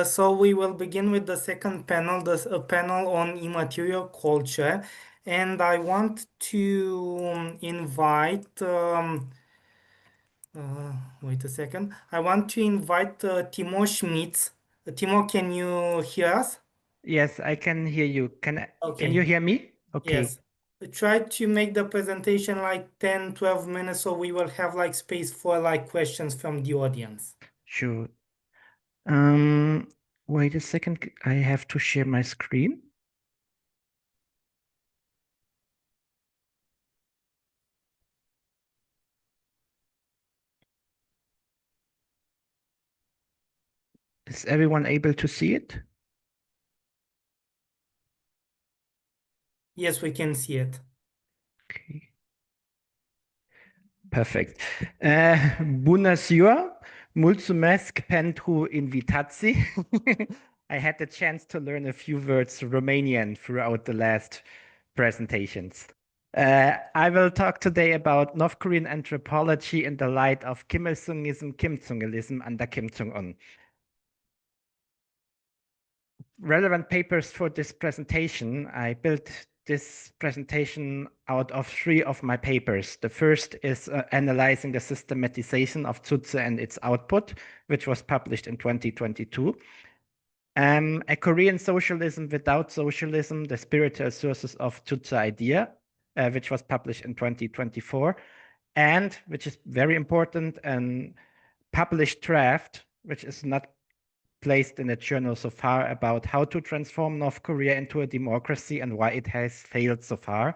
So we will begin with the second panel, a panel on immaterial culture, and I want to invite. Wait a second. I want to invite Timo Schmitz. Timo, can you hear us? Yes, I can hear you. Can you Okay. hear me? Okay, Yes. Try to make the presentation like 10, 12 minutes so we will have like space for like questions from the audience. sure. Um, Wait a second. I have to share my screen. Is everyone able to see it? Yes, we can see it. Okay, perfect. Bună ziua, mulțumesc pentru invitație. I had the chance to learn a few words Romanian throughout the last presentations. I will talk today about North Korean anthropology in the light of Kimilsungism-Kimjongilism under Kim Jong-un. Relevant papers for this presentation. I built this presentation out of 3 of my papers. The first is analyzing the systematization of Tutsi and its output, which was published in 2022. A Korean socialism without socialism, the spiritual sources of Tutsi idea, which was published in 2024. And, which is very important, a published draft, which is not placed in a journal so far, about how to transform North Korea into a democracy and why it has failed so far.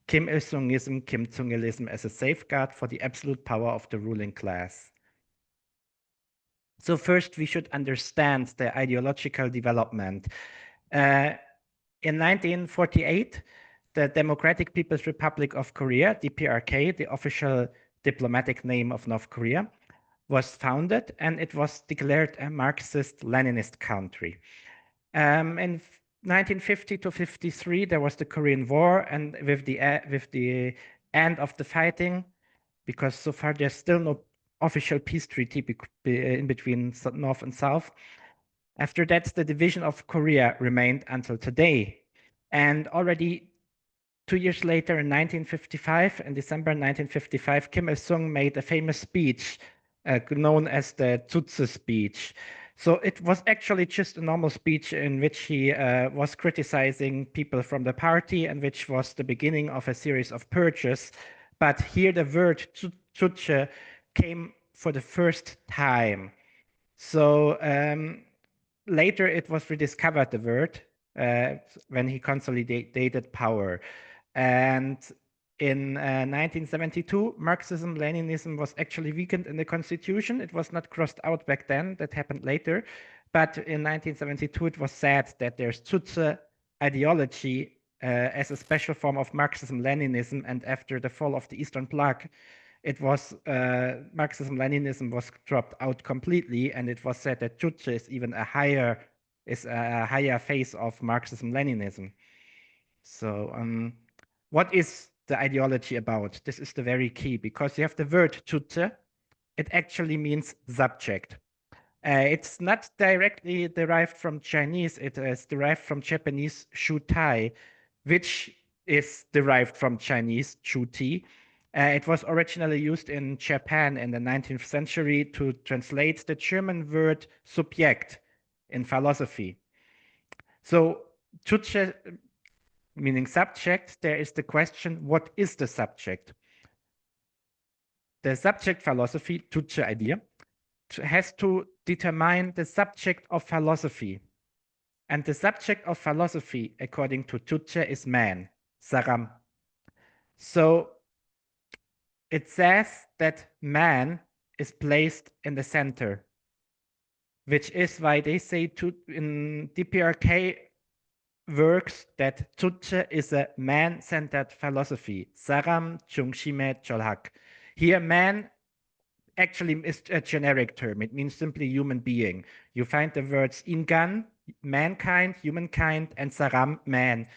Kimilsungism-Kimjongilism as a safeguard for the absolute power of the ruling class. So first, we should understand the ideological development. In 1948, the Democratic People's Republic of Korea, DPRK, the official diplomatic name of North Korea, was founded, and it was declared a Marxist-Leninist country. In 1950 to 53, there was the Korean War, and with the end of the fighting, because so far there's still no official peace treaty in between North and South. After that, the division of Korea remained until today. And already 2 years later, in 1955, in December 1955, Kim Il-sung made a famous speech known as the Tutsi speech. So it was actually just a normal speech in which he was criticizing people from the party, and which was the beginning of a series of purges. But here the word Tutsi came for the first time. So later it was rediscovered, the word, when he consolidated power. And in 1972, Marxism-Leninism was actually weakened in the constitution. It was not crossed out back then. That happened later. But in 1972, it was said that there's Tutsi ideology as a special form of Marxism-Leninism. And after the fall of the Eastern Bloc, it was Marxism-Leninism was dropped out completely, and it was said that Tutsi is even a higher phase of Marxism-Leninism. So what is the ideology about? This is the very key, because you have the word Tutsi. It actually means subject. It's not directly derived from Chinese. It is derived from Japanese shutai, which is derived from Chinese chuti. It was originally used in Japan in the 19th century to translate the German word subject in philosophy. So Tutsi meaning subject, there is the question, what is the subject? The subject philosophy, Tutsi idea, has to determine the subject of philosophy. And the subject of philosophy, according to Tutsi, is man, Saram. So it says that man is placed in the center, which is why they say in DPRK works that Tutsi is a man-centered philosophy. Saram Chungshime Cholhak. Here, man actually is a generic term. It means simply human being. You find the words ingan, mankind, humankind, and saram, man.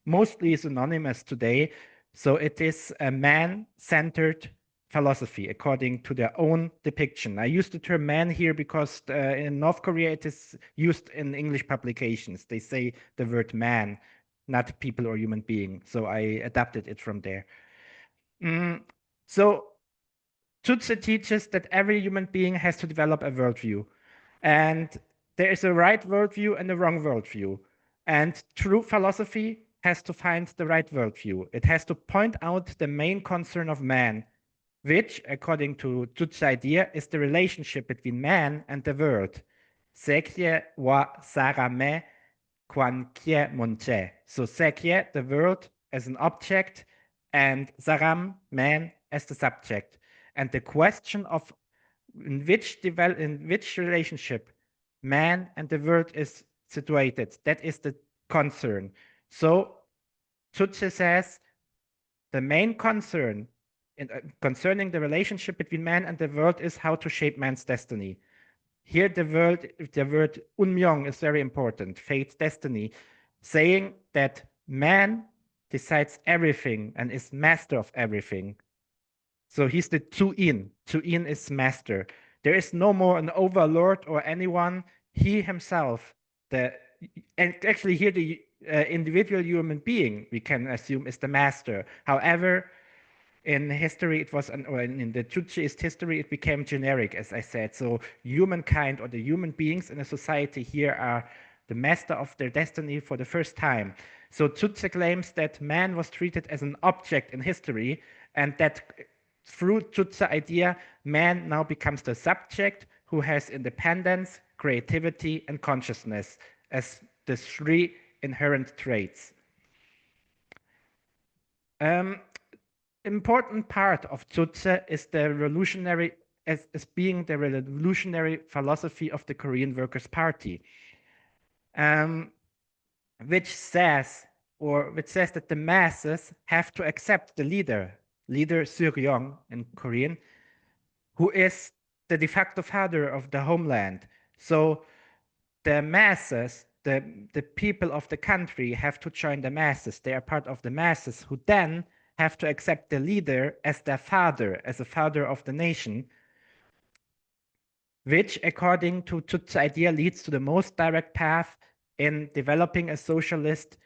Mostly synonymous today. So it is a man-centered philosophy according to their own depiction. I use the term man here because in North Korea it is used in English publications. They say the word man, not people or human being. So I adapted it from there. So Tutsi teaches that every human being has to develop a worldview. And there is a right worldview and a wrong worldview. And true philosophy has to find the right worldview. It has to point out the main concern of man, which, according to Tut's idea, is the relationship between man and the world. Sekye wa sarame kwankye munche. So sekye, the world, as an object, and saram, man, as the subject. And the question of in which relationship man and the world is situated, that is the concern. So Tutsi says the main concern concerning the relationship between man and the world is how to shape man's destiny. Here the word unmyong is very important, fate, destiny, saying that man decides everything and is master of everything. So he's the Tuin. Tuin is master. There is no more an overlord or anyone. He himself, and actually here the individual human being, we can assume, is the master. However, in history, it was, or in the Tutsiist history, it became generic, as I said. So humankind or the human beings in a society here are the master of their destiny for the first time. So Tutsi claims that man was treated as an object in history, and that through Tutsi idea, man now becomes the subject who has independence, creativity, and consciousness as the three inherent traits. Important part of Tutsi is the revolutionary, as being the revolutionary philosophy of the Korean Workers' Party, which says that the masses have to accept the leader Seryong in Korean, who is the de facto father of the homeland. So the masses, the people of the country have to join the masses. They are part of the masses who then have to accept the leader as their father, as a father of the nation, which, according to Tut's idea, leads to the most direct path in developing a socialist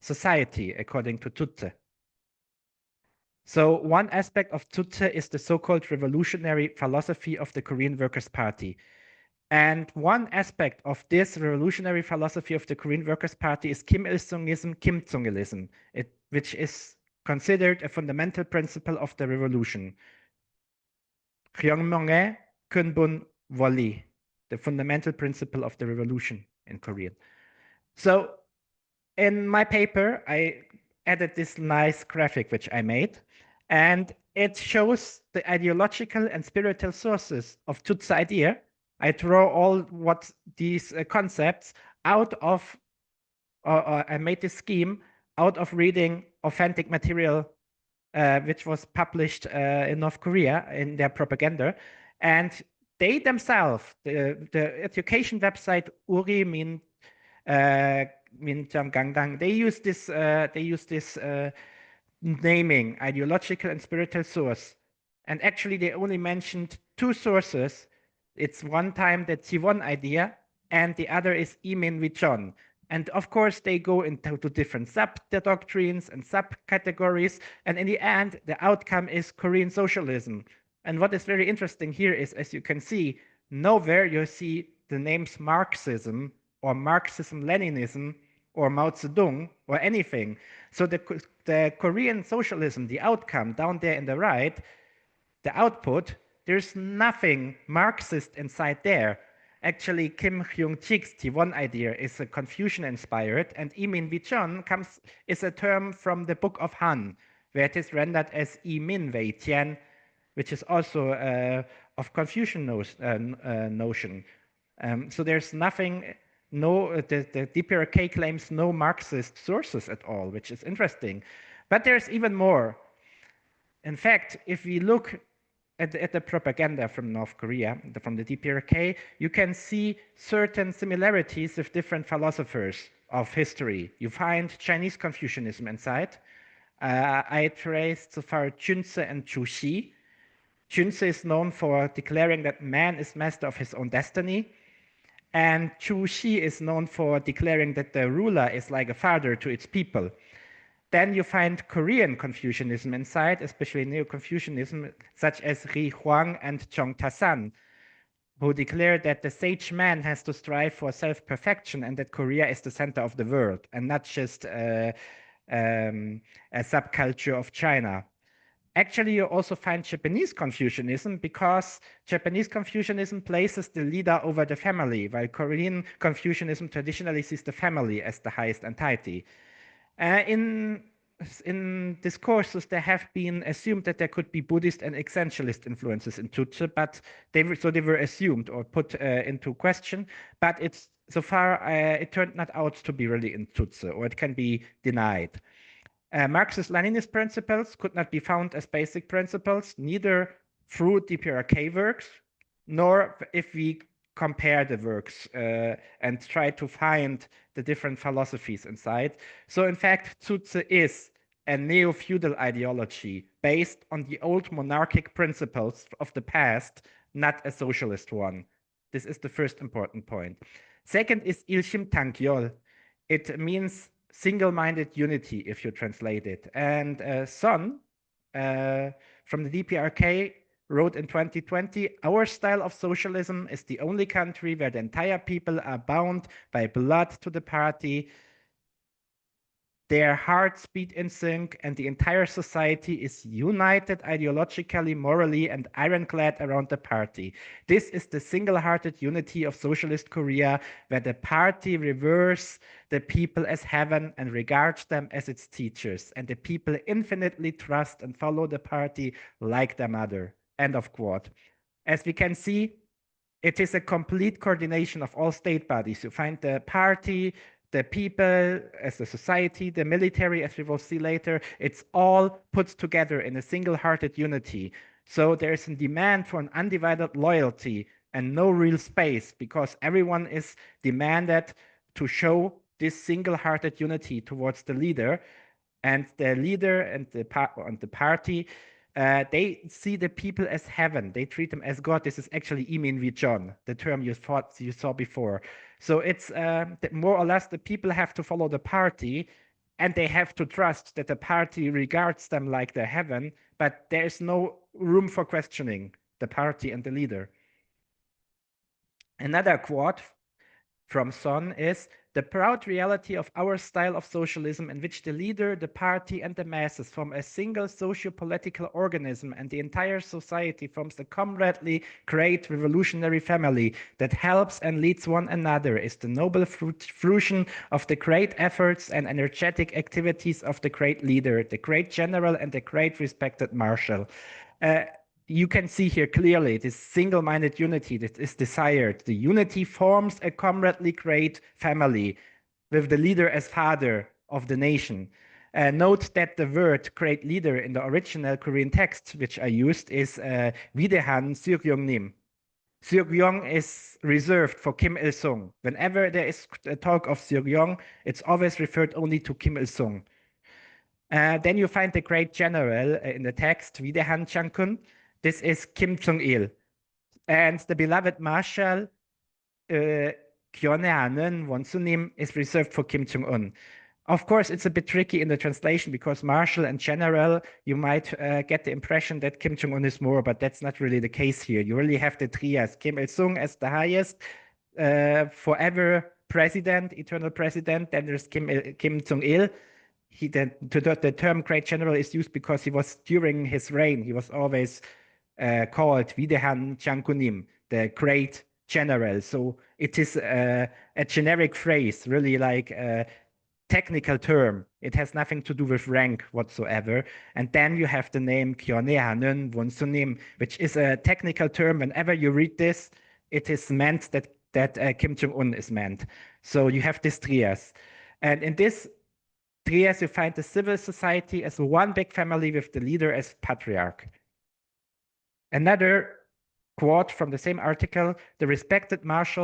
society, according to Tutsi. So one aspect of Tutsi is the so-called revolutionary philosophy of the Korean Workers' Party. And one aspect of this revolutionary philosophy of the Korean Workers' Party is Kimilsungism-Kimjongilism, which is considered a fundamental principle of the revolution. Gyeongmyeonghae Kunbun Woli, the fundamental principle of the revolution in Korean. So in my paper, I added this nice graphic which I made, and it shows the ideological and spiritual sources of Tut's idea. I draw all what these concepts out of, I made this scheme out of reading authentic material which was published in North Korea in their propaganda. And they themselves, the education website Uri Min Gangdang, they use this naming, ideological and spiritual source. And actually they only mentioned two sources. It's one time the Jiwon idea, and the other is Imin Wichon. And of course, they go into different sub-doctrines and sub-categories. And in the end, the outcome is Korean socialism. And what is very interesting here is, as you can see, nowhere you see the names Marxism or Marxism-Leninism or Mao Zedong or anything. So the Korean socialism, the outcome down there in the right, the output, there's nothing Marxist inside there. Actually, Kim Hyung-chik's T1 idea is a Confucian-inspired, and Imin Wichon is a term from the Book of Han, where it is rendered as Imin Wei Tian, which is also of Confucian notion. So there's nothing, the DPRK claims no Marxist sources at all, which is interesting. But there's even more. In fact, if we look at the propaganda from North Korea, from the DPRK, you can see certain similarities with different philosophers of history. You find Chinese Confucianism inside. I traced so far Junzi and Chu Xi. Junzi is known for declaring that man is master of his own destiny. And Chu Xi is known for declaring that the ruler is like a father to its people. Then you find Korean Confucianism inside, especially Neo-Confucianism, such as Ri Huang and Chong Tasan, who declare that the sage man has to strive for self-perfection and that Korea is the center of the world and not just a subculture of China. Actually, you also find Japanese Confucianism because Japanese Confucianism places the leader over the family, while Korean Confucianism traditionally sees the family as the highest entity. In discourses, there have been assumed that there could be Buddhist and essentialist influences in Tutsi, but they were assumed or put into question. But it's so far it turned not out to be really in Tutsi, or it can be denied. Marxist-Leninist principles could not be found as basic principles, neither through DPRK works, nor if we compare the works and try to find the different philosophies inside. So in fact, Tutsi is a neo-feudal ideology based on the old monarchic principles of the past, not a socialist one. This is the first important point. Second is Ilshim Tankyol. It means single-minded unity, if you translate it. And Son, from the DPRK, wrote in 2020, our style of socialism is the only country where the entire people are bound by blood to the party, their hearts beat in sync, and the entire society is united ideologically, morally, and ironclad around the party. This is the single-hearted unity of socialist Korea, where the party reveres the people as heaven and regards them as its teachers, and the people infinitely trust and follow the party like their mother. End of quote. As we can see, it is a complete coordination of all state bodies. You find the party, the people as a society, the military, as we will see later. It's all put together in a single-hearted unity. So there is a demand for an undivided loyalty and no real space, because everyone is demanded to show this single-hearted unity towards the leader. And the leader and the party, they see the people as heaven. They treat them as God. This is actually Imin Vijon, the term you saw before. So it's more or less the people have to follow the party, and they have to trust that the party regards them like their heaven, but there is no room for questioning the party and the leader. Another quote from Son is, the proud reality of our style of socialism in which the leader, the party, and the masses form a single socio-political organism and the entire society forms a comradely, great revolutionary family that helps and leads one another is the noble fruition of the great efforts and energetic activities of the great leader, the great general, and the great respected marshal. You can see here clearly this single-minded unity that is desired. The unity forms a comradely great family with the leader as father of the nation. Note that the word great leader in the original Korean text, which I used, is Videhan Seokyeongnim. Seokyeong is reserved for Kim Il-sung. Whenever there is a talk of Seokyeong, it's always referred only to Kim Il-sung. Then you find the great general in the text, Videhan Changkun. This is Kim Jong-il. And the beloved marshal, Kyonehanen Wonsunim, is reserved for Kim Jong-un. Of course, it's a bit tricky in the translation because marshal and general, you might get the impression that Kim Jong-un is more, but that's not really the case here. You really have the trias, Kim Il-sung as the highest, forever president, eternal president. Then there's Kim Jong-il. The term great general is used because he was, during his reign, he was always called Videhan Changkunim, the great general. So it is a generic phrase, really like a technical term. It has nothing to do with rank whatsoever. And then you have the name Kyonehanen Wonsunim, which is a technical term. Whenever you read this, it is meant that Kim Jong-un is meant. So you have this trias. And in this trias, you find the civil society as one big family with the leader as patriarch. Another quote from the same article, the respected marshal